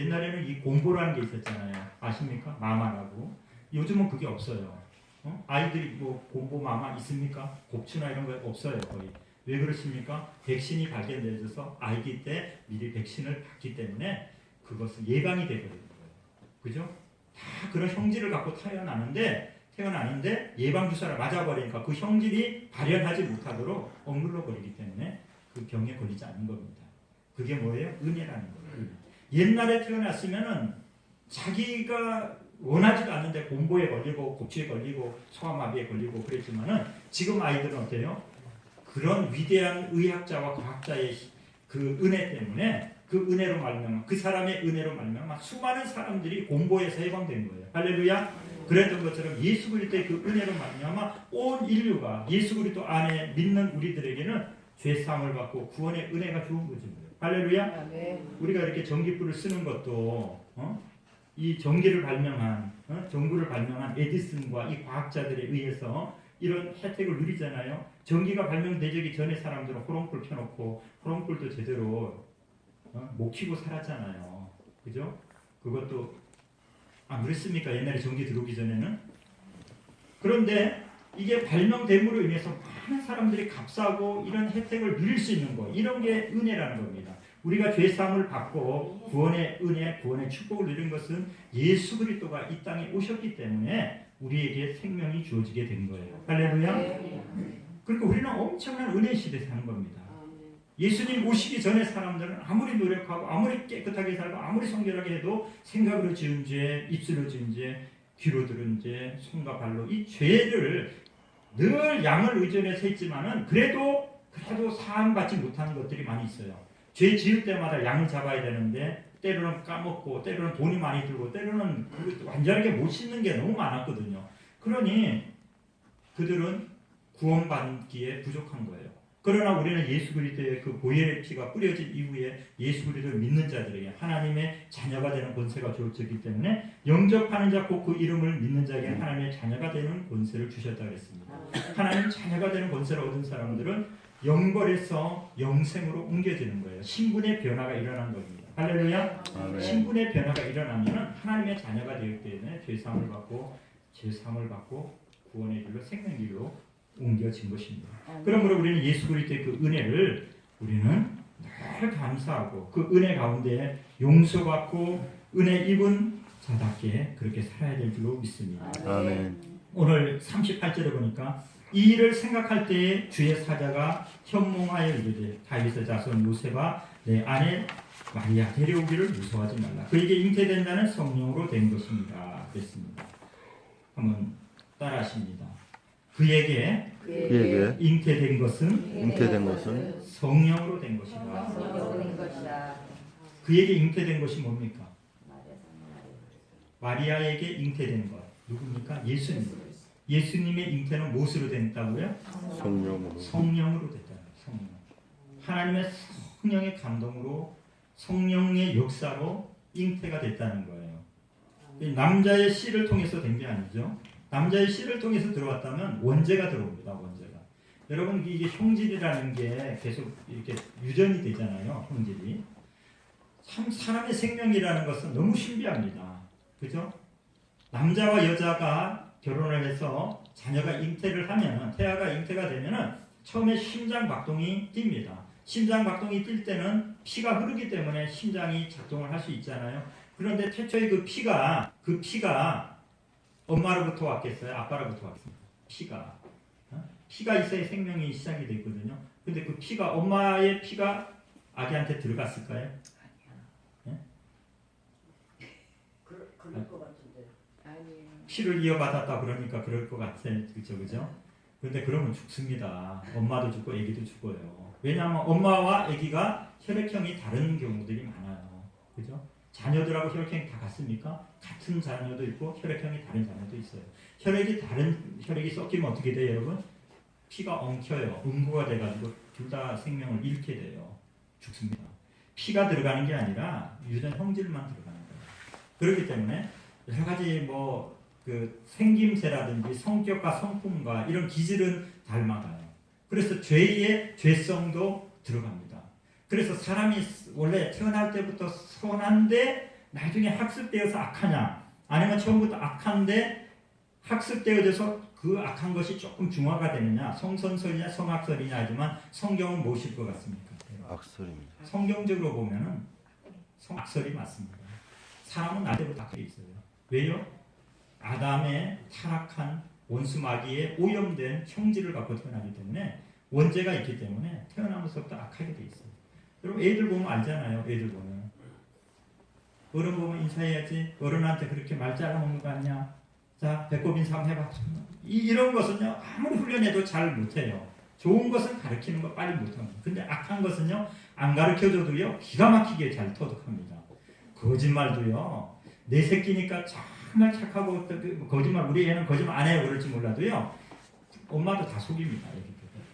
옛날에는 이 곰보라는 게 있었잖아요. 아십니까? 마마라고. 요즘은 그게 없어요. 아이들이 뭐 곰보 마마 있습니까? 곱추나 이런 거 없어요 거의. 왜 그렇습니까? 백신이 발견되어서 아기 때 미리 백신을 받기 때문에 그것은 예방이 되거든요. 그죠? 다 그런 형질을 갖고 태어나는데 예방주사를 맞아버리니까 그 형질이 발현하지 못하도록 억눌러 버리기 때문에 그 병에 걸리지 않는 겁니다. 그게 뭐예요? 은혜라는 거예요. 옛날에 태어났으면은 자기가 원하지도 않는데 곰보에 걸리고 곱추에 걸리고 소아마비에 걸리고 그랬지만은 지금 아이들은 어때요? 그런 위대한 의학자와 과학자의 그 은혜 때문에 그 은혜로 말미암아 그 사람의 은혜로 말미암아 수많은 사람들이 곰보에서 해방된 거예요. 할렐루야. 그랬던 것처럼 예수 그리스도의 그 은혜로 말미암아 온 인류가 예수 그리스도 안에 믿는 우리들에게는 죄 사함을 받고 구원의 은혜가 좋은 거죠. 할렐루야. 우리가 이렇게 전기불을 쓰는 것도 이 전기를 발명한 전구를 발명한 에디슨과 이 과학자들에 의해서 이런 혜택을 누리잖아요. 전기가 발명되기 전에 사람들은 호롱불 켜놓고 호롱불도 제대로 못 켜고 살았잖아요. 그죠? 그것도 안 그랬습니까? 옛날에 전기 들어오기 전에는. 그런데 이게 발명됨으로 인해서 많은 사람들이 값싸고 이런 혜택을 누릴 수 있는 거, 이런 게 은혜라는 겁니다. 우리가 죄사함을 받고 구원의 은혜, 구원의 축복을 누린 것은 예수 그리스도가 이 땅에 오셨기 때문에 우리에게 생명이 주어지게 된 거예요. 할렐루야. 그러니까 우리는 엄청난 은혜 시대에 사는 겁니다. 예수님 오시기 전에 사람들은 아무리 노력하고 아무리 깨끗하게 살고 아무리 성결하게 해도 생각으로 지은 죄, 입술로 지은 죄, 귀로 들은 죄, 손과 발로 이 죄를 늘 양을 의존해서 했지만은 그래도 사함 받지 못하는 것들이 많이 있어요. 죄 지을 때마다 양을 잡아야 되는데 때로는 까먹고 때로는 돈이 많이 들고 때로는 완전하게 못 씻는 게 너무 많았거든요. 그러니 그들은 구원받기에 부족한 거예요. 그러나 우리는 예수 그리스도의 그 보혈의 피가 뿌려진 이후에 예수 그리스도를 믿는 자들에게 하나님의 자녀가 되는 권세가 주어졌기 때문에 영접하는 자 곧 그 이름을 믿는 자에게 하나님의 자녀가 되는 권세를 주셨다고 했습니다. 하나님 자녀가 되는 권세를 얻은 사람들은 영벌에서 영생으로 옮겨지는 거예요. 신분의 변화가 일어난 겁니다. 할렐루야. 신분의 변화가 일어나면 하나님의 자녀가 되기 때문에 죄사함을 받고 구원의 길로 생명의 길로 옮겨진 것입니다. 그러므로 우리는 예수 그리스도의 그 은혜를 우리는 늘 감사하고 그 은혜 가운데 용서받고 은혜 입은 자답게 그렇게 살아야 될 줄로 믿습니다. 아멘. 오늘 38절에 보니까 이 일을 생각할 때에 주의 사자가 현몽하여 이르되 다윗의 자손 요셉아 내 아내 마리아 데려오기를 무서워하지 말라. 그에게 잉태된다는 성령으로 된 것입니다. 그랬습니다. 한번 따라하십니다. 그에게 잉태된 것은 성령으로 된 것이다. 그에게 잉태된 것이 뭡니까? 마리아에게 잉태된 것 누굽니까? 예수님. 예수님의 잉태는 무엇으로 됐다고요? 성령으로 됐다. 성령. 하나님의 성령의 감동으로 성령의 역사로 잉태가 됐다는 거예요. 남자의 씨를 통해서 된 게 아니죠. 남자의 씨를 통해서 들어왔다면 원죄가 들어옵니다. 원죄가. 여러분 이게 형질이라는 게 계속 이렇게 유전이 되잖아요. 형질이. 참 사람의 생명이라는 것은 너무 신비합니다. 그죠? 남자와 여자가 결혼을 해서 자녀가 잉태를 하면 태아가 잉태가 되면은 처음에 심장 박동이 뜁니다. 심장 박동이 뛸 때는 피가 흐르기 때문에 심장이 작동을 할 수 있잖아요. 그런데 태초에 그 피가 엄마로부터 왔겠어요? 아빠로부터 왔습니다. 피가 있어야 생명이 시작이 되거든요. 근데 그 피가 엄마의 피가 아기한테 들어갔을까요? 아니야. 네? 그럴 것 같은데. 아니에요. 피를 이어받았다 그러니까 그럴 것 같아요. 그죠? 그런데 그러면 죽습니다. 엄마도 죽고 아기도 죽어요. 왜냐하면 엄마와 아기가 혈액형이 다른 경우들이 많아요. 그죠? 자녀들하고 혈액형이 다 같습니까? 같은 자녀도 있고 혈액형이 다른 자녀도 있어요. 혈액이 섞이면 어떻게 돼요, 여러분? 피가 엉켜요. 음부가 돼가지고 둘 다 생명을 잃게 돼요. 죽습니다. 피가 들어가는 게 아니라 유전 형질만 들어가는 거예요. 그렇기 때문에 여러 가지 그 생김새라든지 성격과 성품과 이런 기질은 닮아가요. 그래서 죄의 죄성도 들어갑니다. 그래서 사람이 원래 태어날 때부터 선한데 나중에 학습되어서 악하냐, 아니면 처음부터 악한데 학습되어져서 그 악한 것이 조금 중화가 되느냐, 성선설이냐 성악설이냐 하지만 성경은 무엇일 것 같습니까? 악설입니다. 성경적으로 보면은 성악설이 맞습니다. 사람은 날 때부터 악해 있어요. 왜요? 아담의 타락한 원수 마귀에 오염된 형질을 갖고 태어나기 때문에, 원죄가 있기 때문에 태어나면서부터 악하게 돼 있어요. 여러분 애들 보면 알잖아요. 애들 보면 어른 보면 인사해야지, 어른한테 그렇게 말 잘라먹는 거 아니야, 자 배꼽 인사 한번 해봐. 이런 것은요 아무리 훈련해도 잘 못해요. 좋은 것은 가르치는 거 빨리 못합니다. 근데 악한 것은요 안 가르쳐줘도요 기가 막히게 잘 터득합니다. 거짓말도요, 내 새끼니까 정말 착하고, 거짓말, 우리 애는 거짓말 안 해요 그럴지 몰라도요 엄마도 다 속입니다.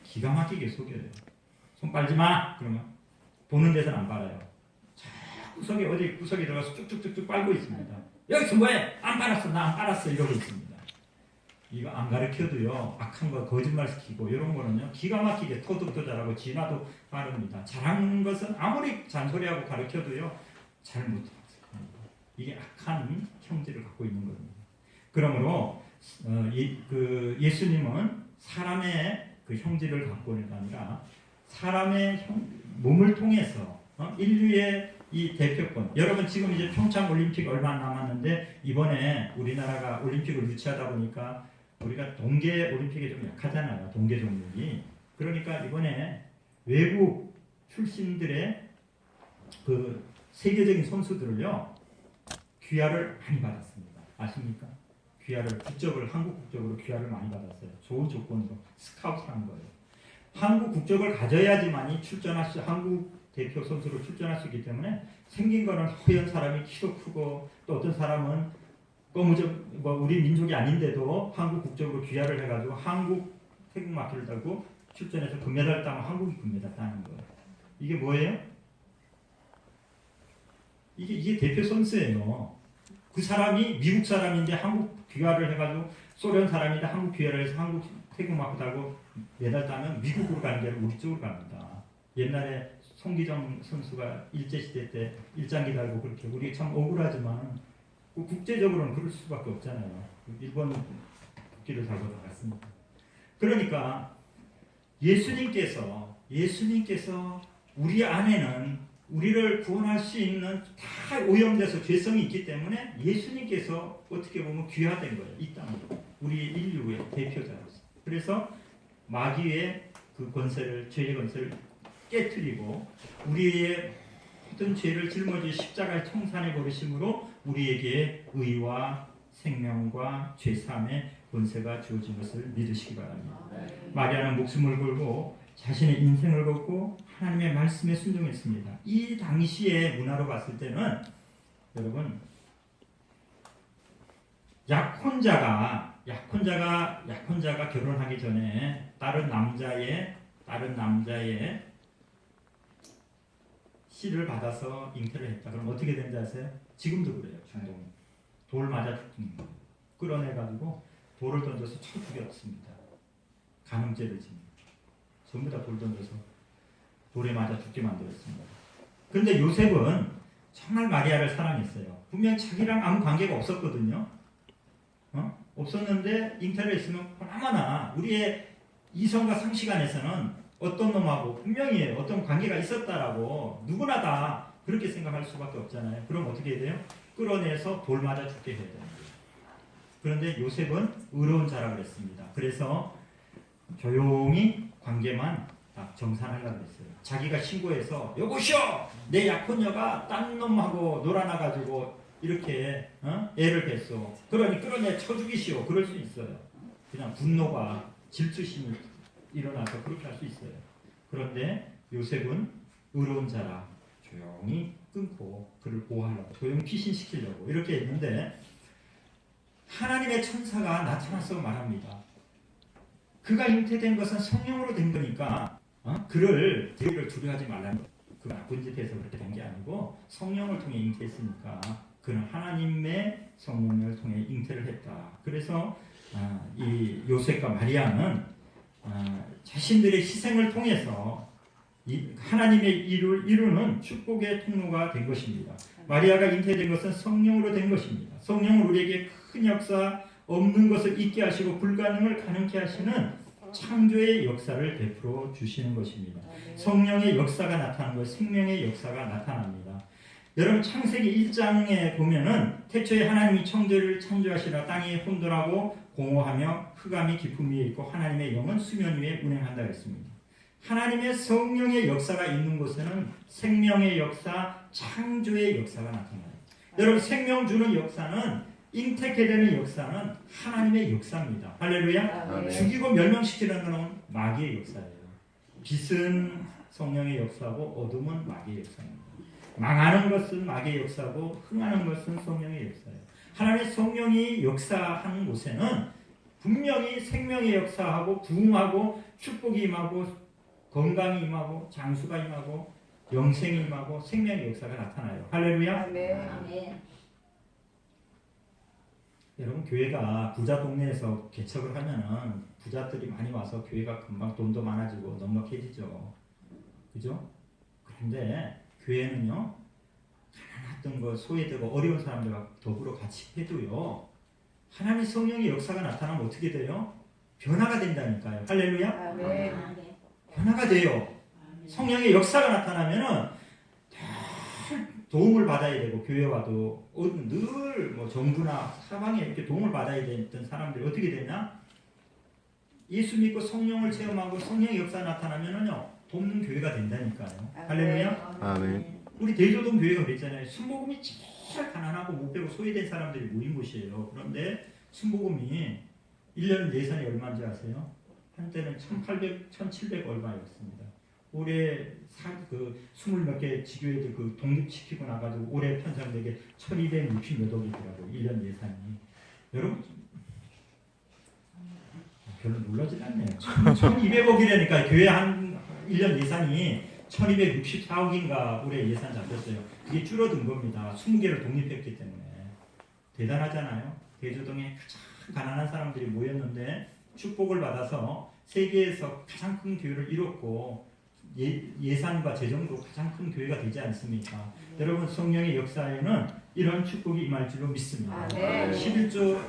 기가 막히게 속여요. 손 빨지 마 그러면 보는 데서는 안 빨아요. 구석에, 어디 구석에 들어가서 쭉쭉쭉쭉 빨고 있습니다. 여기서 뭐해? 안 빨았어, 나 안 빨았어 이러고 있습니다. 이거 안 가르쳐도요 악한 거 거짓말 시키고 이런 거는요 기가 막히게 터득도 잘하고 진화도 빠릅니다. 잘하는 것은 아무리 잔소리하고 가르쳐도요 잘 못합니다. 이게 악한 형질을 갖고 있는 겁니다. 그러므로 예수님은 사람의 그 형질을 갖고 있는 게 아니라 사람의 몸을 통해서 인류의 이 대표권. 여러분 지금 이제 평창 올림픽 얼마 안 남았는데, 이번에 우리나라가 올림픽을 유치하다 보니까 우리가 동계 올림픽에 좀 약하잖아요. 동계 종목이. 그러니까 이번에 외국 출신들의 그 세계적인 선수들을요 귀화를 많이 받았습니다. 아십니까? 귀화를, 국적을, 한국 국적으로 귀화를 많이 받았어요. 좋은 조건으로 스카우트한 거예요. 한국 국적을 가져야지만이 출전할 수, 한국 대표 선수로 출전할 수 있기 때문에, 생긴 거는 허연 사람이 키도 크고, 또 어떤 사람은 검은적, 우리 민족이 아닌데도 한국 국적으로 귀화를 해가지고 한국 태극 마크를 달고 출전해서 금메달 따면 한국이 금메달 따는 거예요. 이게 뭐예요? 이게 대표 선수예요. 그 사람이 미국 사람인데 한국 귀화를 해가지고, 소련 사람인데 한국 귀화를 해서 한국 태극 마크 달고 메달 따면 미국으로 가는 게 아니라 우리 쪽으로 갑니다. 옛날에 송기정 선수가 일제시대 때 일장기 달고 그렇게, 우리 참 억울하지만 국제적으로는 그럴 수밖에 없잖아요. 일본 국기를 달고 나갔습니다. 그러니까 예수님께서 우리 안에는 우리를 구원할 수 있는 다 오염돼서 죄성이 있기 때문에 예수님께서 어떻게 보면 귀화된 거예요. 이 땅으로. 우리 인류의 대표자로서. 그래서 마귀의 그 권세를, 죄의 권세를 깨트리고 우리의 모든 죄를 짊어지 십자가의 청산에 버리심으로 우리에게 의와 생명과 죄사함의 권세가 주어진 것을 믿으시기 바랍니다. 마리아는 목숨을 걸고 자신의 인생을 걸고 하나님의 말씀에 순종했습니다. 이 당시의 문화로 봤을 때는, 여러분, 약혼자가 결혼하기 전에 다른 남자의 씨를 받아서 잉태를 했다. 그럼 어떻게 되는지 아세요? 지금도 그래요. 중동 돌 맞아 죽는 거 끌어내가지고 돌을 던져서 쳐 죽였습니다. 간음죄를 짓는, 전부 다 돌 던져서 돌에 맞아 죽게 만들었습니다. 그런데 요셉은 정말 마리아를 사랑했어요. 분명 자기랑 아무 관계가 없었거든요. 없었는데 잉태를 했으면 보나마나 우리의 이성과 상식 안에서는 어떤 놈하고 분명히 어떤 관계가 있었다라고 누구나 다 그렇게 생각할 수밖에 없잖아요. 그럼 어떻게 해야 돼요? 끌어내서 돌 맞아 죽게 해야 돼요. 그런데 요셉은 의로운 자라 그랬습니다. 그래서 조용히 관계만 정산하려고 했어요. 자기가 신고해서, 여보시오! 내 약혼녀가 딴 놈하고 놀아나가지고 이렇게 애를 뱄어. 그러니 끌어내 쳐 죽이시오. 그럴 수 있어요. 그냥 분노가, 질투심이 일어나서 그렇게 할 수 있어요. 그런데 요셉은 의로운 자라 조용히 끊고 그를 보호하려고, 조용히 피신시키려고 이렇게 했는데, 하나님의 천사가 나타나서 말합니다. 그가 잉태된 것은 성령으로 된 거니까 그를 두려워하지 말라는 거예요. 그가 나쁜 짓 해서 그렇게 된 게 아니고 성령을 통해 잉태했으니까 그는 하나님의 성령을 통해 잉태를 했다. 그래서 이 요셉과 마리아는 자신들의 희생을 통해서 하나님의 일을 이루는 축복의 통로가 된 것입니다. 마리아가 잉태된 것은 성령으로 된 것입니다. 성령은 우리에게 큰 역사, 없는 것을 있게 하시고 불가능을 가능케 하시는 창조의 역사를 베풀어 주시는 것입니다. 성령의 역사가 나타나는 것, 생명의 역사가 나타납니다. 여러분 창세기 1장에 보면은 태초에 하나님이 천지를 창조하시라 땅이 혼돈하고 공허하며 흑암이 깊음 위에 있고 하나님의 영은 수면 위에 운행한다 했습니다. 하나님의 성령의 역사가 있는 곳에는 생명의 역사, 창조의 역사가 나타나요. 여러분 생명 주는 역사는 잉태케 되는 역사는 하나님의 역사입니다. 할렐루야. 죽이고 멸망시키는 것은 마귀의 역사예요. 빛은 성령의 역사고 어둠은 마귀의 역사입니다. 망하는 것은 마귀의 역사고 흥하는 것은 성령의 역사예요. 하나님의 성령이 역사하는 곳에는 분명히 생명의 역사하고 부흥하고 축복이 임하고 건강이 임하고 장수가 임하고 영생이 임하고 생명의 역사가 나타나요. 할렐루야. 아멘. 여러분 교회가 부자 동네에서 개척을 하면은 부자들이 많이 와서 교회가 금방 돈도 많아지고 넉넉해지죠. 그죠? 그런데 교회는요 가난했던 거 소외되고 어려운 사람들과 더불어 같이 해도요 하나님의 성령의 역사가 나타나면 어떻게 돼요? 변화가 된다니까요. 할렐루야. 변화가 돼요. 성령의 역사가 나타나면은 도움을 받아야 되고 교회 와도 늘 뭐 정부나 사방에 이렇게 도움을 받아야 되던 사람들이 어떻게 되냐? 예수 믿고 성령을 체험하고 성령의 역사 나타나면은요 돕는 교회가 된다니까요. 할렐루야. 아멘. 우리 대조동 교회가 그랬잖아요. 순복음이 제일 가난하고 못 배고 소외된 사람들이 모인 곳이에요. 그런데 순복음이 1년 예산이 얼마인지 아세요? 한때는 1,800, 1,700 얼마였습니다. 올해 20몇 개 지교회들 독립시키고 나가지고 올해 편성되게 1,260 몇 억이더라고요. 1년 예산이. 여러분 별로 놀라진 않네요. 1,200억이라니까 교회 한 1년 예산이 1,264억인가 올해 예산 잡혔어요. 그게 줄어든 겁니다. 20개를 독립했기 때문에. 대단하잖아요. 대조동에 가장 가난한 사람들이 모였는데 축복을 받아서 세계에서 가장 큰 교회를 이뤘고 예산과 재정도 가장 큰 교회가 되지 않습니까? 여러분 성령의 역사에는 이런 축복이 임할 줄로 믿습니다. 11조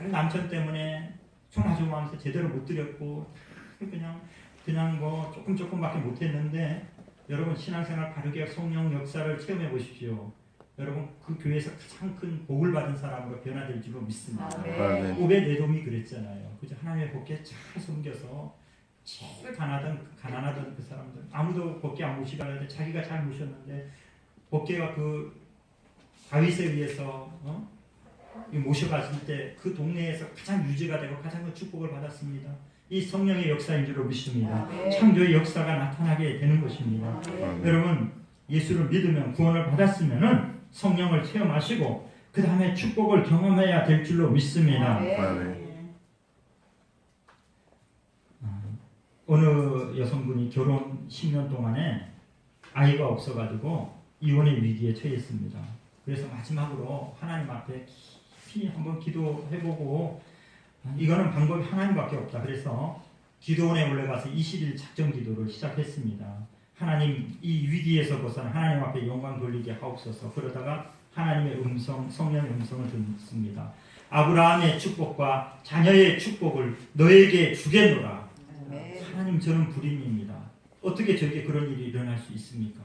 남편 때문에 조마조마하면서 제대로 못 드렸고 그냥 뭐 조금밖에 못했는데 여러분 신앙생활 바르게 성령 역사를 체험해 보십시오. 여러분 그 교회에서 가장 큰 복을 받은 사람으로 변화될 줄로 믿습니다. 오벳 에돔이 그랬잖아요. 그죠? 하나님의 복에 잘 섬겨서 제일 가난하던 그 사람들 아무도 복게 안 모시가는데 자기가 잘 모셨는데 복게가 그 다윗에 의해서 모셔갔을 때 그 동네에서 가장 유지가 되고 가장 큰 축복을 받았습니다. 이 성령의 역사인 줄로 믿습니다. 창조의 역사가 나타나게 되는 것입니다. 여러분 예수를 믿으면 구원을 받았으면은 성령을 체험하시고 그 다음에 축복을 경험해야 될 줄로 믿습니다. 어느 여성분이 결혼 10년 동안에 아이가 없어가지고 이혼의 위기에 처했습니다. 그래서 마지막으로 하나님 앞에 깊이 한번 기도해보고 이거는 방법이 하나님밖에 없다. 그래서 기도원에 올라가서 20일 작정 기도를 시작했습니다. 하나님 이 위기에서 벗어나 하나님 앞에 영광 돌리게 하옵소서. 그러다가 하나님의 음성, 성령의 음성을 듣습니다. 아브라함의 축복과 자녀의 축복을 너에게 주겠노라. 하나님 저는 불임입니다. 어떻게 저에게 그런 일이 일어날 수 있습니까?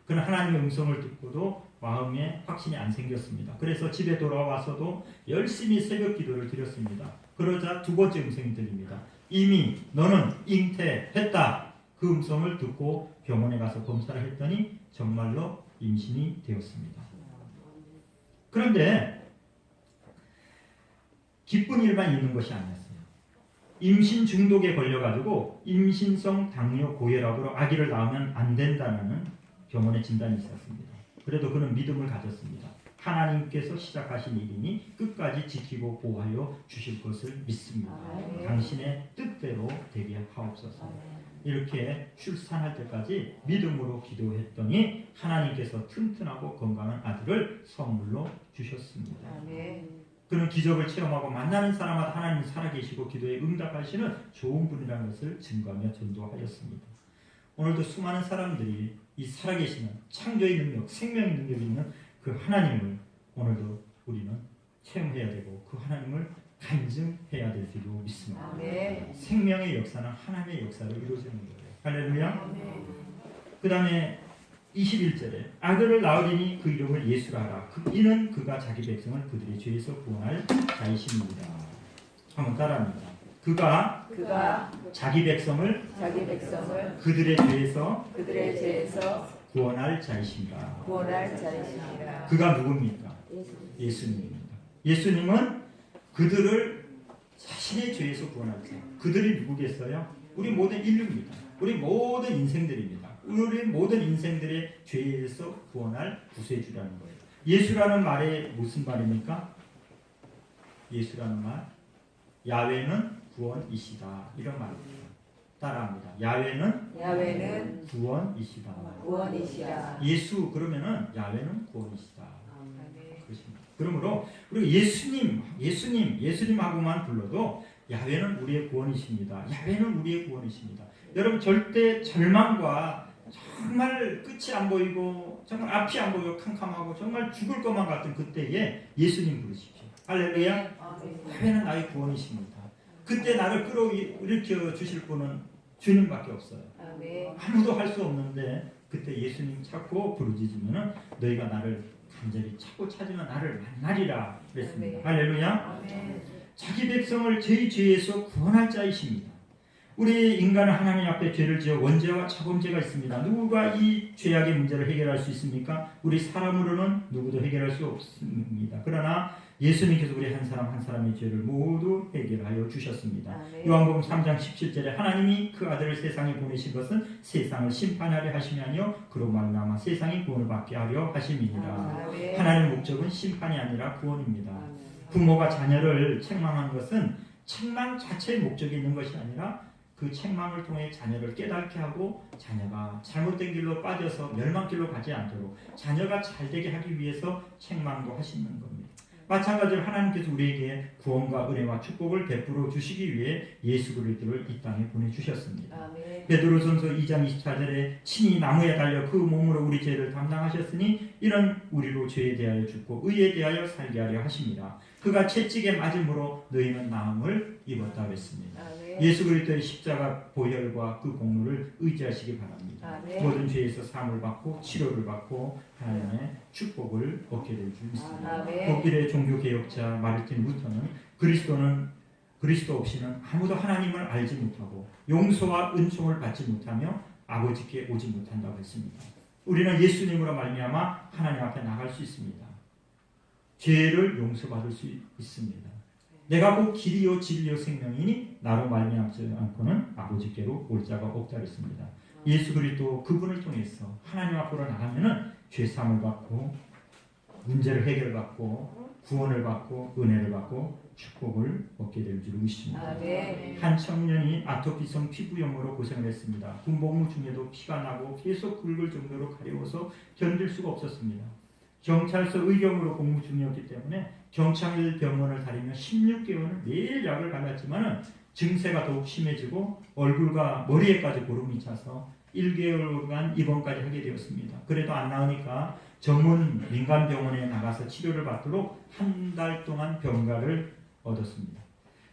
그러나 하나님의 음성을 듣고도 마음에 확신이 안 생겼습니다. 그래서 집에 돌아와서도 열심히 새벽 기도를 드렸습니다. 그러자 두 번째 음성이 들립니다. 이미 너는 잉태했다. 그 음성을 듣고 병원에 가서 검사를 했더니 정말로 임신이 되었습니다. 그런데 기쁜 일만 있는 것이 아니었어요. 임신 중독에 걸려가지고 임신성 당뇨 고혈압으로 아기를 낳으면 안 된다는 병원의 진단이 있었습니다. 그래도 그는 믿음을 가졌습니다. 하나님께서 시작하신 일이니 끝까지 지키고 보호하여 주실 것을 믿습니다. 당신의 뜻대로 되게 하옵소서. 이렇게 출산할 때까지 믿음으로 기도했더니 하나님께서 튼튼하고 건강한 아들을 선물로 주셨습니다. 그는 기적을 체험하고 만나는 사람마다 하나님 살아계시고 기도에 응답하시는 좋은 분이라는 것을 증거하며 전도하였습니다. 오늘도 수많은 사람들이 이 살아계시는 창조의 능력, 생명의 능력이 있는 그 하나님을 오늘도 우리는 체험해야 되고 그 하나님을 간증해야 될 줄로 믿습니다. 아멘. 생명의 역사는 하나님의 역사로 이루어지는 거예요. 할렐루야. 아멘. 그 다음에 21절에 아들을 낳으리니 그 이름을 예수라 하라. 이는 그가 자기 백성을 그들의 죄에서 구원할 자이십니다. 한번 따라합니다. 그가 자기 백성을 그들의 죄에서 구원할 자이십니다. 그가 누굽니까? 예수님입니다. 예수님은 그들을 자신의 죄에서 구원할 자. 그들이 누구겠어요? 우리 모든 인류입니다. 우리 모든 인생들입니다. 우리 모든 인생들의 죄에서 구원할 구세주라는 거예요. 예수라는 말에 무슨 말입니까? 예수라는 말, 야훼는 구원이시다, 이런 말입니다. 따라합니다. 야훼는 구원이시다. 예수 그러면은 야훼는 구원이시다. 그렇습니다. 그러므로 그리고 예수님하고만 불러도 야훼는 우리의 구원이십니다. 야훼는 우리의 구원이십니다. 여러분 절대 절망과 정말 끝이 안 보이고 정말 앞이 안 보이고 캄캄하고 정말 죽을 것만 같은 그때에 예수님 부르십시오. 할렐루야. 야훼는 나의 구원이십니다. 그때 나를 끌어일으켜 주실 분은 주님밖에 없어요. 아무도 할 수 없는데 그때 예수님 찾고 부르짖으면 너희가 나를 간절히 찾으면 나를 만나리라 그랬습니다. 할렐루야. 자기 백성을 저희 죄에서 구원할 자이십니다. 우리 인간은 하나님 앞에 죄를 지어 원죄와 자범죄가 있습니다. 누가 이 죄악의 문제를 해결할 수 있습니까? 우리 사람으로는 누구도 해결할 수 없습니다. 그러나 예수님께서 우리 한 사람 한 사람의 죄를 모두 해결하여 주셨습니다. 요한복음 3장 17절에 하나님이 그 아들을 세상에 보내신 것은 세상을 심판하려 하심이 아니요 그로 말미암아 세상이 구원을 받게 하려 하심이니라. 하나님의 목적은 심판이 아니라 구원입니다. 부모가 자녀를 책망한 것은 책망 자체의 목적이 있는 것이 아니라 그 책망을 통해 자녀를 깨닫게 하고 자녀가 잘못된 길로 빠져서 멸망길로 가지 않도록 자녀가 잘되게 하기 위해서 책망도 하시는 겁니다. 마찬가지로 하나님께서 우리에게 구원과 은혜와 축복을 베풀어 주시기 위해 예수 그리스도를 이 땅에 보내주셨습니다. 베드로전서 2장 24절에 친히 나무에 달려 그 몸으로 우리 죄를 담당하셨으니 이는 우리로 죄에 대하여 죽고 의에 대하여 살게 하려 하십니다. 그가 채찍에 맞음으로 너희는 나음을 입었다 했습니다. 예수 그리스도의 십자가 보혈과 그 공로를 의지하시기 바랍니다. 모든 죄에서 사함을 받고 치료를 받고 하나님의 축복을 얻게 될 줄 믿습니다. 독일의 종교개혁자 마르틴 루터는 그리스도 없이는 아무도 하나님을 알지 못하고 용서와 은총을 받지 못하며 아버지께 오지 못한다고 했습니다. 우리는 예수님으로 말미암아 하나님 앞에 나갈 수 있습니다. 죄를 용서받을 수 있습니다. 내가 곧 길이요 진리요 생명이니 나로 말미암지 않고는 아버지께로 올 자가 없다 그랬습니다. 예수 그리스도 그분을 통해서 하나님 앞으로 나가면은 죄 사함을 받고 문제를 해결받고 구원을 받고 은혜를 받고 축복을 얻게 될 줄 믿습니다. 한 청년이 아토피성 피부염으로 고생을 했습니다. 군복무 중에도 피가 나고 계속 긁을 정도로 가려워서 견딜 수가 없었습니다. 경찰서 의경으로 복무 중이었기 때문에 경찰 병원을 다니며 16개월을 매일 약을 발랐지만 증세가 더욱 심해지고 얼굴과 머리에까지 고름이 차서 1개월간 입원까지 하게 되었습니다. 그래도 안 나으니까 전문 민간병원에 나가서 치료를 받도록 한 달 동안 병가를 얻었습니다.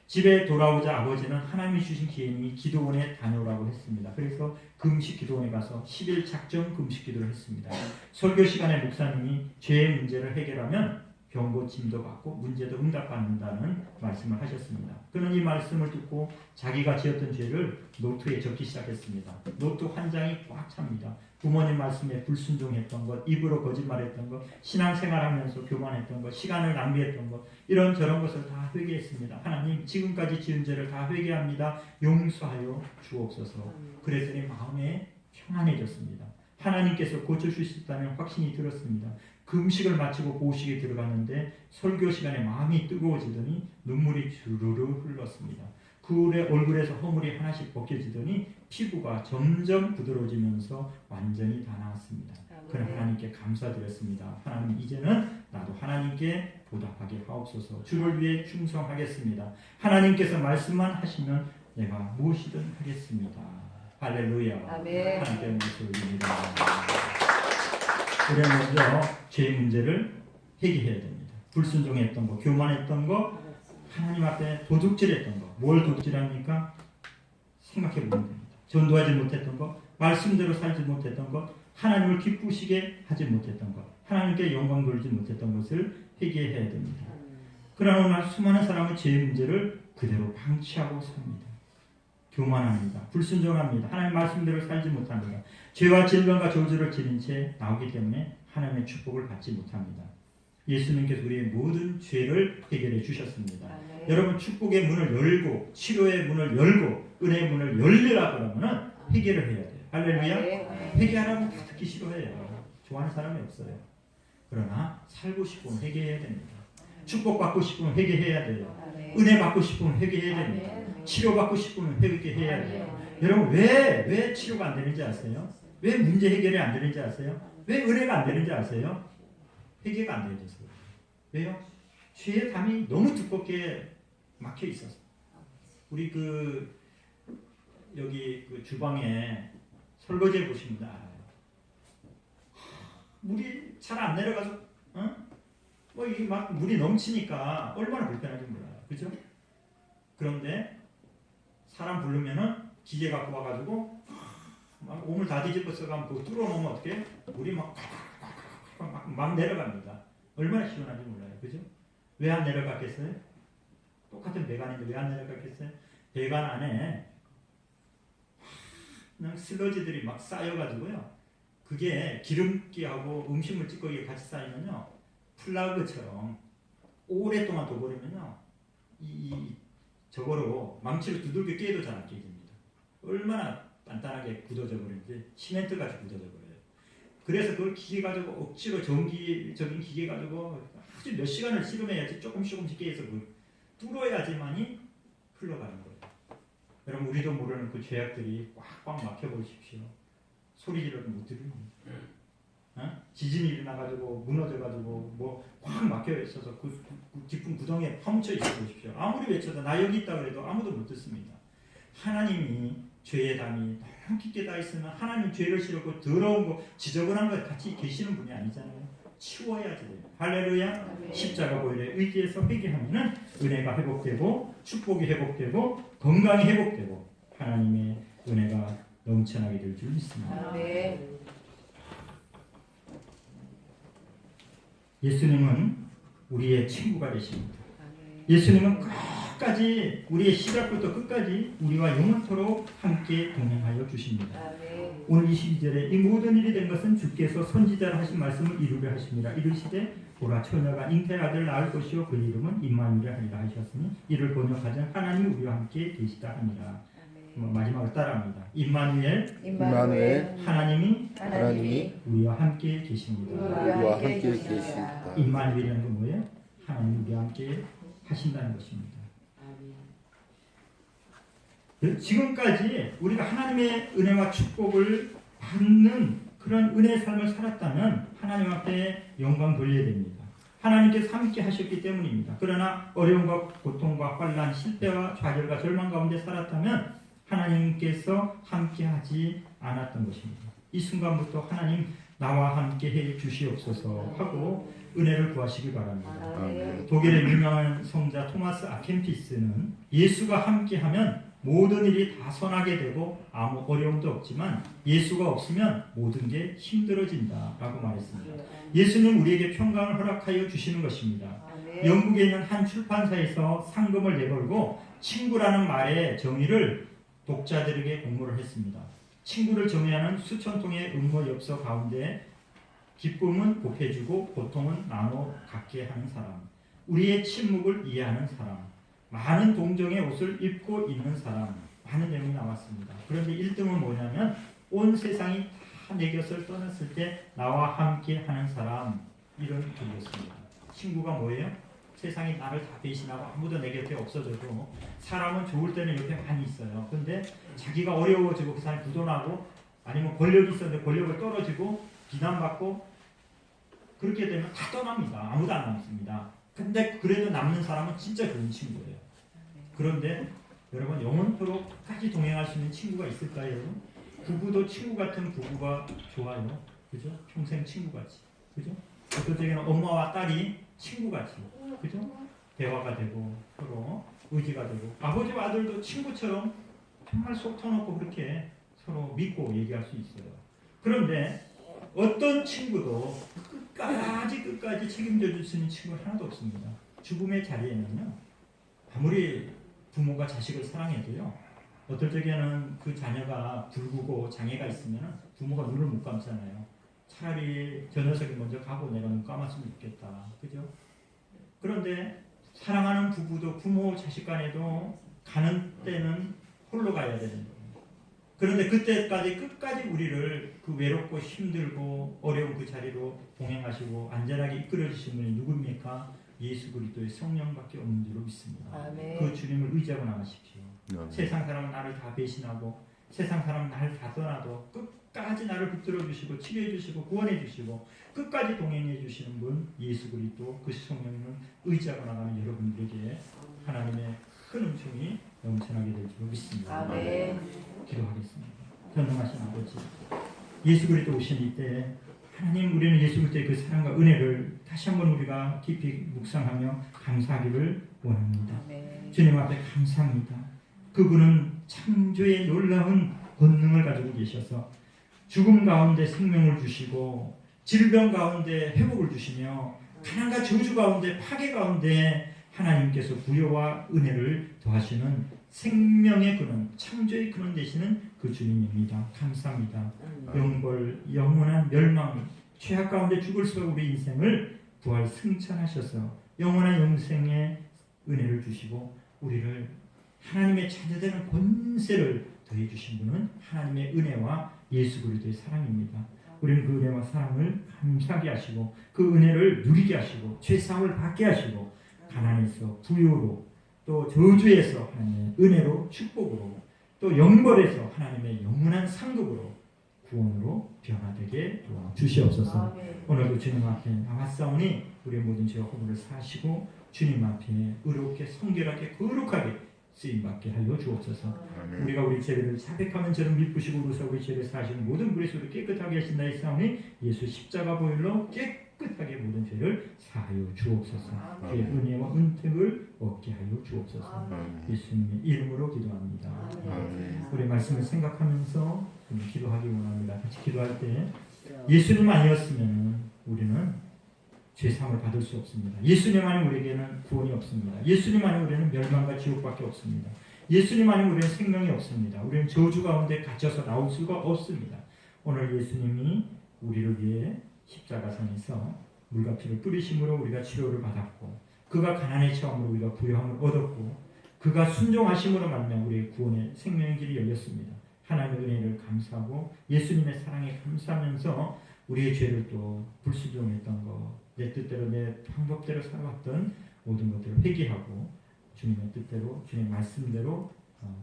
집에 돌아오자 아버지는 하나님이 주신 기회니 기도원에 다녀오라고 했습니다. 그래서 금식 기도원에 가서 10일 작정 금식 기도를 했습니다. 설교 시간에 목사님이 죄의 문제를 해결하면 병고침도 받고 문제도 응답받는다는 말씀을 하셨습니다. 그는 이 말씀을 듣고 자기가 지었던 죄를 노트에 적기 시작했습니다. 노트 한 장이 꽉 찹니다. 부모님 말씀에 불순종했던 것, 입으로 거짓말했던 것, 신앙생활하면서 교만했던 것, 시간을 낭비했던 것, 이런저런 것을 다 회개했습니다. 하나님 지금까지 지은 죄를 다 회개합니다. 용서하여 주옵소서. 그랬더니 마음에 평안해졌습니다. 하나님께서 고쳐주셨다는 확신이 들었습니다. 금식을 마치고 보식에 들어갔는데 설교 시간에 마음이 뜨거워지더니 눈물이 주르르 흘렀습니다. 그의 얼굴에서 허물이 하나씩 벗겨지더니 피부가 점점 부드러워지면서 완전히 다 나았습니다. 그는 하나님께 감사드렸습니다. 하나님 이제는 나도 하나님께 보답하게 하옵소서. 주를 위해 충성하겠습니다. 하나님께서 말씀만 하시면 내가 무엇이든 하겠습니다. 할렐루야. 아멘. 하나님께 목소리 올립니다. 우리는 먼저 죄의 문제를 해결해야 됩니다. 불순종했던 거, 교만했던 거, 하나님 앞에 도둑질했던 거. 뭘 도둑질합니까? 생각해 보면 됩니다. 전도하지 못했던 것, 말씀대로 살지 못했던 것, 하나님을 기쁘시게 하지 못했던 것, 하나님께 영광 돌리지 못했던 것을 회개해야 됩니다. 그러나 오늘 수많은 사람은 죄의 문제를 그대로 방치하고 삽니다. 교만합니다. 불순종합니다. 하나님 말씀대로 살지 못합니다. 죄와 질병과 저주를 지닌 채 나오기 때문에 하나님의 축복을 받지 못합니다. 예수님께서 우리의 모든 죄를 해결해 주셨습니다. 여러분 축복의 문을 열고 치료의 문을 열고 은혜의 문을 열리라 그러면은 회개를 해야 돼요. 할렐루야. 회개하라고 다 듣기 싫어해요. 좋아하는 사람이 없어요. 그러나 살고 싶으면 회개해야 됩니다. 축복받고 싶으면 회개해야 돼요. 은혜 받고 싶으면 회개해야 됩니다. 치료받고 싶으면 회개해야 돼요. 여러분 왜 치료가 안 되는지 아세요? 왜 문제 해결이 안 되는지 아세요? 왜 은혜가 안 되는지 아세요? 회개가 안 되는 거예요. 왜요? 죄의 담이 너무 두껍게 막혀 있어서. 우리 여기 주방에 설거지해 보시면 알아요. 물이 잘 안 내려가서, 뭐 이게 막 물이 넘치니까 얼마나 불편한지 몰라요. 그죠? 그런데 사람 부르면은 기계 갖고 와가지고 막 오물 다 뒤집어 써가면 그거 뚫어놓으면 어떻게? 물이 막 내려갑니다. 얼마나 시원한지 몰라요. 그죠? 왜 안 내려갔겠어요? 똑같은 배관인데 왜 안 내려갔겠어요? 배관 안에 그냥 슬러지들이 막 쌓여가지고요. 그게 기름기하고 음식물 찌꺼기가 같이 쌓이면요. 플라그처럼 오랫동안 둬버리면요. 저거로 망치로 두들겨 깨도 잘 안 깨집니다. 얼마나 단단하게 굳어져 버리는지 시멘트같이 굳어져 버려요. 그래서 그걸 기계 가지고 억지로 전기적인 기계 가지고 아주 몇 시간을 씨름해야지 조금씩 깨서 뚫어야지만이 흘러가는 거예요. 여러분 우리도 모르는 그 죄악들이 꽉꽉 막혀버리십시오. 소리 지르도 못 들으니 지진이 일어나가지고 무너져가지고 뭐 확 막혀있어서 그 깊은 구덩이에 파묻혀 있어 보십시오. 아무리 외쳐도 나 여기 있다 그래도 아무도 못 듣습니다. 하나님이 죄의 담이 너무 깊게 다 있으면 하나님 죄를 싫고 더러운 거 지저분한 거 같이 계시는 분이 아니잖아요. 치워야지 돼요. 할렐루야. 십자가 보혈에 의지해서 회개하면 은혜가 회복되고 축복이 회복되고 건강이 회복되고 하나님의 은혜가 넘쳐나게 될 줄 믿습니다. 예수님은 우리의 친구가 되십니다. 예수님은 끝까지 우리의 시작부터 끝까지 우리와 영원토록 함께 동행하여 주십니다. 오늘 22절에 이 모든 일이 된 것은 주께서 선지자로 하신 말씀을 이루려 하십니다. 이르시되 보라 처녀가 잉태의 아들을 낳을 것이요 그 이름은 임마누엘 하리라 하셨으니 이를 번역하자 하나님이 우리와 함께 계시다 하니라. 마지막으로 따라합니다. 임마누엘 하나님이 우리와 함께 계십니다. 우리와 함께 계십니다. 임마누엘이라는 건 뭐예요? 하나님이 우리와 함께 하신다는 것입니다. 지금까지 우리가 하나님의 은혜와 축복을 받는 그런 은혜의 삶을 살았다면 하나님 앞에 영광 돌려야 됩니다. 하나님께서 함께 하셨기 때문입니다. 그러나 어려움과 고통과 환난, 실패와 좌절과 절망 가운데 살았다면 하나님께서 함께 하지 않았던 것입니다. 이 순간부터 하나님 나와 함께 해 주시옵소서 하고 은혜를 구하시기 바랍니다. 독일의 유명한 성자 토마스 아켄피스는 예수가 함께하면 모든 일이 다 선하게 되고 아무 어려움도 없지만 예수가 없으면 모든 게 힘들어진다 라고 말했습니다. 예수는 우리에게 평강을 허락하여 주시는 것입니다. 영국에 있는 한 출판사에서 상금을 내걸고 친구라는 말의 정의를 독자들에게 공모를 했습니다. 친구를 정의하는 수천 통의 응모 엽서 가운데 기쁨은 곱해주고 고통은 나눠 갖게 하는 사람, 우리의 침묵을 이해하는 사람, 많은 동정의 옷을 입고 있는 사람, 많은 내용이 나왔습니다. 그런데 1등은 뭐냐면 온 세상이 다 내 곁을 떠났을 때 나와 함께 하는 사람, 이런 글이었습니다. 친구가 뭐예요? 세상이 나를 다 배신하고 아무도 내 곁에 없어져도 사람은 좋을 때는 옆에 많이 있어요. 근데 자기가 어려워지고 그 사람이 부도나고 아니면 권력이 있었는데 권력을 떨어지고 비난받고 그렇게 되면 다 떠납니다. 아무도 안 남습니다. 근데 그래도 남는 사람은 진짜 좋은 친구예요. 그런데 여러분 영원토록 끝까지 동행할 수 있는 친구가 있을까요? 여러분? 부부도 친구 같은 부부가 좋아요. 그죠? 평생 친구같이, 그죠? 어떨 때는 엄마와 딸이 친구같이, 그죠? 대화가 되고 서로 의지가 되고 아버지와 아들도 친구처럼 정말 속 터놓고 그렇게 서로 믿고 얘기할 수 있어요. 그런데 어떤 친구도 끝까지 책임져 줄 수 있는 친구는 하나도 없습니다. 죽음의 자리에는요, 아무리 부모가 자식을 사랑해도요, 어떨 적에는 그 자녀가 붉고 장애가 있으면 부모가 눈을 못 감잖아요. 차라리 저 녀석이 먼저 가고 내가 눈 감았으면 좋겠다. 그죠? 그런데 사랑하는 부부도 부모 자식 간에도 가는 때는 홀로 가야 되는 거예요. 그런데 그때까지 끝까지 우리를 그 외롭고 힘들고 어려운 그 자리로 동행하시고 안전하게 이끌어 주신 분이 누굽니까? 예수 그리스도의 성령밖에 없는 줄로 믿습니다. 아멘. 그 주님을 의지하고 나가십시오. 아멘. 세상 사람은 나를 다 배신하고 세상 사람은 나를 다 떠나도 끝까지 나를 붙들어 주시고 치료해 주시고 구원해 주시고 끝까지 동행해 주시는 분 예수 그리스도 그 성령을 의지하고 나가는 여러분들에게 하나님의 큰 은총이 넘쳐나게 될 줄 믿습니다. 아멘. 기도하겠습니다. 전능하신 아버지, 예수 그리스도 오신 이때 하나님, 우리는 예수 그리스도의 그 사랑과 은혜를 다시 한번 우리가 깊이 묵상하며 감사하기를 원합니다. 아멘. 주님 앞에 감사합니다. 그분은 창조의 놀라운 권능을 가지고 계셔서 죽음 가운데 생명을 주시고 질병 가운데 회복을 주시며 가난과 저주 가운데 파괴 가운데 하나님께서 부여와 은혜를 더하시는 생명의 근원, 창조의 근원 되시는 그 주님입니다. 감사합니다. 영벌, 영원한 멸망, 죄악 가운데 죽을 수가 우리 인생을 부활 승천하셔서 영원한 영생의 은혜를 주시고 우리를 하나님의 자녀되는 권세를 더해 주신 분은 하나님의 은혜와 예수 그리스도의 사랑입니다. 우리는 그 은혜와 사랑을 감사하게 하시고 그 은혜를 누리게 하시고 죄사함을 받게 하시고 가난에서 부요로 또 저주에서 하나님의 은혜로 축복으로 또 영벌에서 하나님의 영원한 상급으로 구원으로 변화되게 도와주시옵소서. 아멘. 오늘도 주님 앞에 나왔사오니 우리의 모든 죄와 허물을 사하시고 주님 앞에 의롭게 성결하게 거룩하게 쓰임받게 하여 주옵소서. 아멘. 우리가 우리 죄를 자백하면 저를 미쁘시고 우리서 우리 죄를 사하시는 모든 그리스도를 깨끗하게 하신다 했사오니 예수 십자가 보혈로 깨끗하게 모든 죄를 사하여 주옵소서. 주의 은혜와 은택을 얻게 하여 주옵소서. 아멘. 예수님의 이름으로 기도합니다. 아멘. 우리 말씀을 생각하면서 좀 기도하기 원합니다. 같이 기도할 때 예수님 아니었으면 우리는 죄상을 받을 수 없습니다. 예수님 아니면 우리에게는 구원이 없습니다. 예수님 아니면 우리는 멸망과 지옥밖에 없습니다. 예수님 아니면 우리는 생명이 없습니다. 우리는 저주 가운데 갇혀서 나올 수가 없습니다. 오늘 예수님이 우리를 위해 십자가상에서 물과 피를 뿌리심으로 우리가 치료를 받았고 그가 가난의 체험으로 우리가 부요함을 얻었고 그가 순종하심으로 말미암아 우리의 구원의 생명의 길이 열렸습니다. 하나님의 은혜를 감사하고 예수님의 사랑에 감사하면서 우리의 죄를 또 불순종했던 것, 내 뜻대로 내 방법대로 살아왔던 모든 것들을 회개하고 주님의 뜻대로 주님의 말씀대로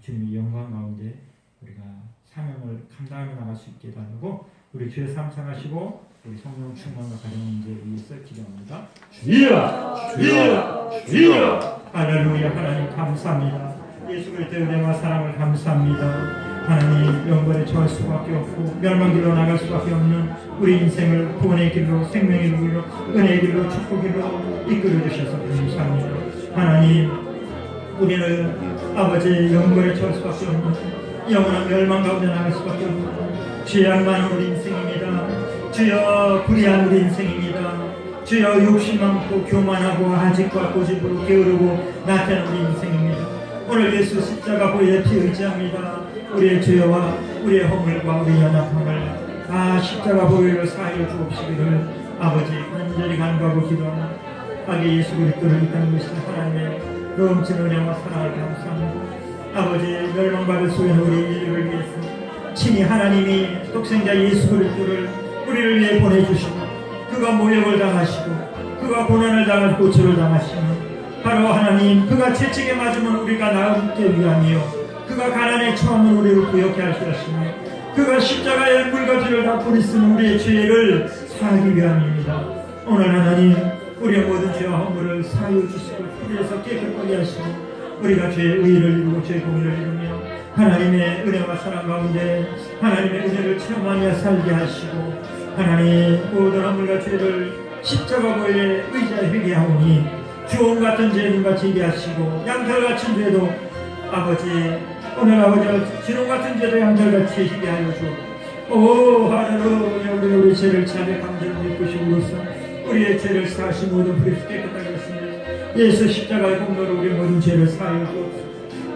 주님의 영광 가운데 우리가 사명을 감당하며 나갈 수 있게 달라고 우리 주의 삶 상하시고 우리 성령 충만과 가정 문제를 위해서 기도합니다. 주여! 주여! 주여! 할렐루야. 하나님 감사합니다. 예수 그리스도의 은혜와 사랑을 감사합니다. 하나님 영광에 처할 수밖에 없고 멸망길로 나갈 수밖에 없는 우리 인생을 구원의 길로 생명의 길로 은혜의 길로 축복의 길로 이끌어 주셔서 감사합니다. 하나님 우리는 아버지의 영광에 처할 수밖에 없는 영원한 멸망 가운데 나갈 수밖에 없는 죄악 많은 우리 인생입니다. 주여 불의한 우리 인생입니다. 주여 욕심 많고 교만하고 아직과 고집으로 게으르고 나태한 우리 인생입니다. 오늘 예수 십자가 보혈의 피 의지합니다. 우리의 죄와 우리의 허물과 우리의 연약함을 다 십자가 보혈로 사하여 주옵시기를 아버지 간절히 간구하고 기도하며 아기 예수 그리스도를 이 땅에 계신 하나님의 넘치는 은혜와 사랑을 감사합니다. 아버지 멸망받을 수 있는 우리 인류를 위해서 친히 하나님이 독생자 예수 그리스도를 우리를 위해 보내주시고 그가 모욕을 당하시고 그가 고난을 당하고 고초를 당하시며 바로 하나님 그가 채찍에 맞으면 우리가 나음께 위함이요 그가 가난에 처하면 우리를 구역해 할 것이며 그가 십자가의 물가지를 다 뿌리쓰는 우리의 죄를 사하기 위함입니다. 오늘 하나님 우리의 모든 죄와 허물을 사하여 주시고 뿌리에서 깨끗하게 하시고 우리가 죄의 의의를 이루고 죄의 공의를 이루며 하나님의 은혜와 사랑 가운데 하나님의 은혜를 체험하며 살게 하시고 하나님 모든 허물과 죄를 십자가 보혈의 의자에 회개하오니 주홍 같은 죄는 같이 회개하시고 양털 같은 죄도 아버지 오늘 아버지 진홍 같은 죄도 양털같이 회개하여 주옵소서. 오 할렐루야. 우리 죄를 참에 강제로 믿으시고로서 우리의 죄를 사하시 모든 불에서 깨끗하게 하시며 예수 십자가의 공로로 우리 모든 죄를 사하여 주옵소서.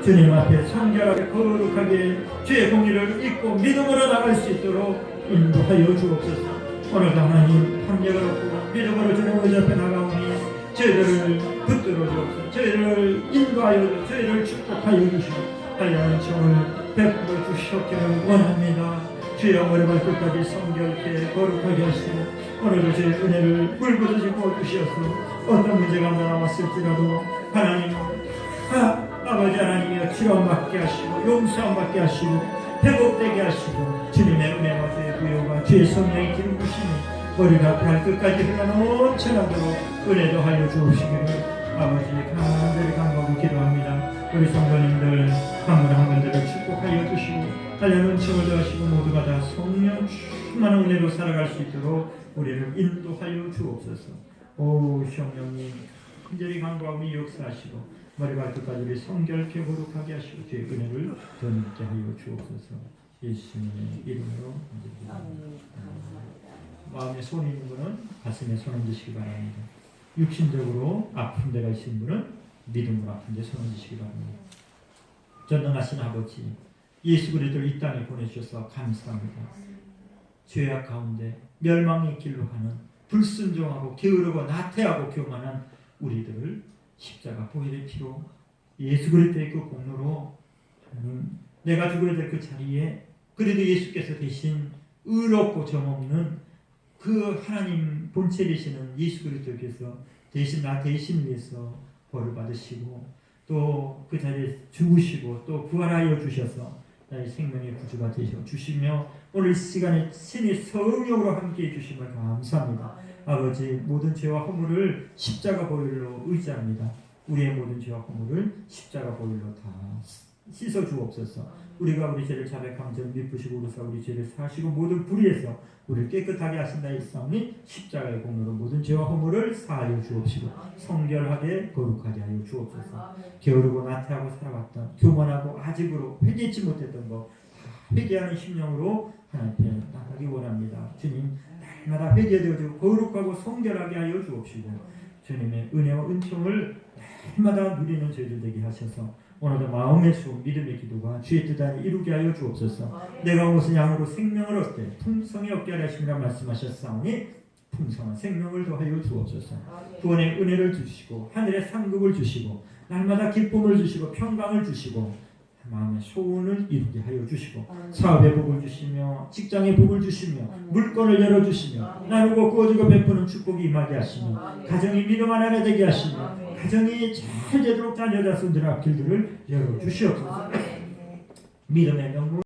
주님 앞에 성결하게 거룩하게 죄의 공의를 잊고 믿음으로 나갈 수 있도록 인도하여 주옵소서. 오늘도 하나님 합력을 얻고 믿음으로 주님 의자 앞에 나가오니 저희들을 붙들어 주옵소서. 저희를 인도하여 저희를 축복하여 주시고 하나님 청을 베풀어 주시옵기를 원합니다. 주의 머리발 끝까지 성결케 거룩하게 하시고 오늘도 주의 은혜를 물부어지 부어주시어서 어떤 문제가 나왔을지라도 하나님 아버지 하나님이여 치료 받게 하시고 용서 받게 하시고 회복되게 하시고 주님의 은혜와 주의 부여가 주의 성령이 기름 부시니 머리가 발끝까지 흘러넘쳐나도록 은혜도 하여 주옵시기를 아버지 간절히 간구하고 기도합니다. 우리 성도님들 한 분 한 분들을 축복하여 주시고 하나님 은총을 더하시고 모두가 다 성령 충만한 은혜로 살아갈 수 있도록 우리를 인도하여 주옵소서. 오 성령님 간절히 간구하고 역사하시고 머리발끝까지 우리 성결케 거룩하게 하시고 주의 은혜를 더 있게 하여 주옵소서. 예수님의 이름으로 마음에 손이 있는 분은 가슴에 손 얹으시기 바랍니다. 육신적으로 아픈 데가 있는 분은 믿음으로 아픈 데 손 얹으시기 바랍니다. 전능하신 아버지 예수 그리스도를 이 땅에 보내주셔서 감사합니다. 죄악 가운데 멸망의 길로 가는 불순종하고 게으르고 나태하고 교만한 우리들을 십자가 보혈의 피로 예수 그리스도의 그 공로로 내가 죽어야 될 그 자리에 그래도 예수께서 대신 의롭고 정없는 그 하나님 본체 되시는 예수 그리스도께서 대신 나 대신 위해서 벌을 받으시고 또 그 자리에 죽으시고 또 부활하여 주셔서 나의 생명의 구주가 되셔 주시며 오늘 시간에 신의 성령으로 함께해 주심을 감사합니다. 아버지 모든 죄와 허물을 십자가 보혈로 의지합니다. 우리의 모든 죄와 허물을 십자가 보혈로 다 씻어 주옵소서. 우리가 우리 죄를 자백하면서 미쁘시고 그래서 우리 죄를 사하시고 모든 불의에서 우리를 깨끗하게 하신다 했사오니 십자가의 공로로 모든 죄와 허물을 사하여 주옵시고 성결하게 거룩하게 하여 주옵소서. 게으르고 나태하고 살아왔던 교만하고 아직으로 회개치 못했던 것 다 회개하는 심령으로 하나님께 나가기 원합니다. 주님 날마다 회개되어지고 거룩하고 성결하게 하여 주옵시고 주님의 은혜와 은총을 날마다 누리는 저희들 되게 하셔서 오늘도 마음의 수 믿음의 기도가 주의 뜻 안에 이루게 하여 주옵소서. 내가 무슨 양으로 생명을 얻게 풍성히 얻게 하시리라 말씀하셨사오니 풍성한 생명을 더하여 주옵소서. 구원의 은혜를 주시고 하늘의 상급을 주시고 날마다 기쁨을 주시고 평강을 주시고 마음의 소원을 이루게 하여 주시고 사업의 복을 주시며 직장의 복을 주시며 물건을 열어주시며 나누고 구워주고 베푸는 축복이 임하게 하시며 가정이 믿음 하나 되게 하시며 가정이 잘 되도록 자녀 자손들의 앞길들을 열어주시옵소서. 믿음의 명분